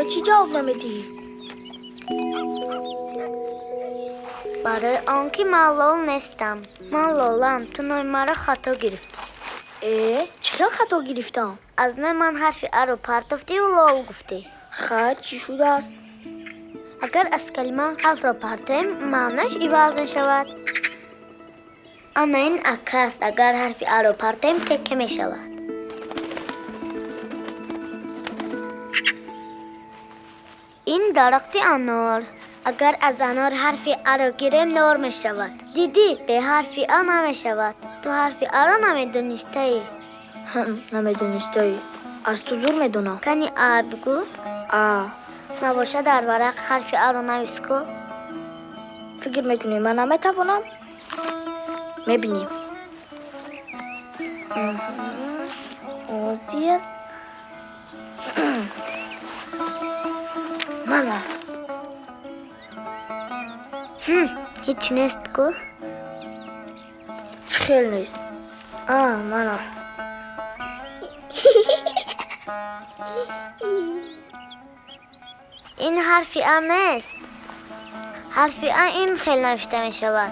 چی جواب نمیدی؟ برای آنکه من لول نیستم. من لولم. تو نویماره خطا گرفتی. چه خطا گرفتم؟ از نوع من حرفی ا رو پرتافتی و لول گفتی. خیر چی شده است؟ اگر از کلمه حرف را پرتایم معنیش عوض می شود. اما این عکس است. اگر حرفی ا را پرتایم تکه می شود. این درخت انار. اگر از انار حرفی ا را گیریم نار می شود. دیدی به حرفی ا نمی شود. تو حرفی ا را نمی دونسته. نمیدونستی. از تو زور میدونم. کنی ا بگو. نباشه در ورق حرفی ا را نویس کو. فکر میکنی من نمیتوانم؟ میبینیم. آزیر مانا هیچ نیست کو. خیلی نیست. مانا این حرفی ا نیست. حرفی ا این خیلی نوشته می شود.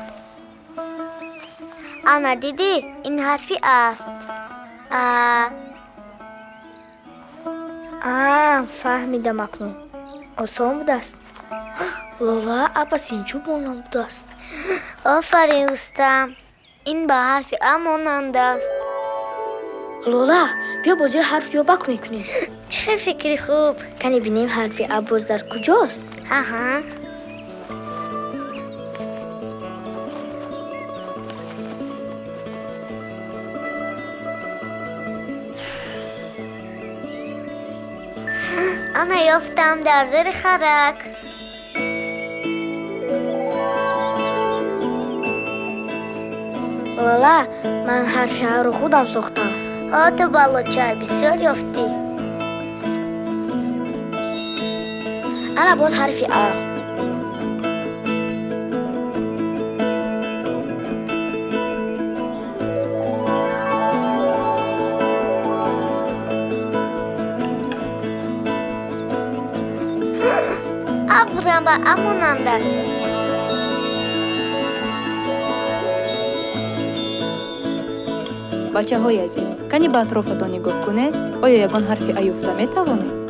انا دیدی این حرفی است. فهمیدم اکنون. آسان بوده است. لالا پس این چوب مانند بوده است. آفرین دوستم. این به حرفی ا مانند است. لالا بیا بازی حرف یا بک میکنیم. چه فکری خوب. کنی بینیم حرفی ا باز در کجاست؟ ها انا یافتم در زیر خرک. لالا من حرفی ها رو خودم ساختم. تو بلوچه بسیار یافتی. انا باز حرفی ا. ابرم به امونند است. بچه‌های عزیز، کنی به اطرافتان نگاه کنید. آیا یگان حرفی ا یافته می‌توانید؟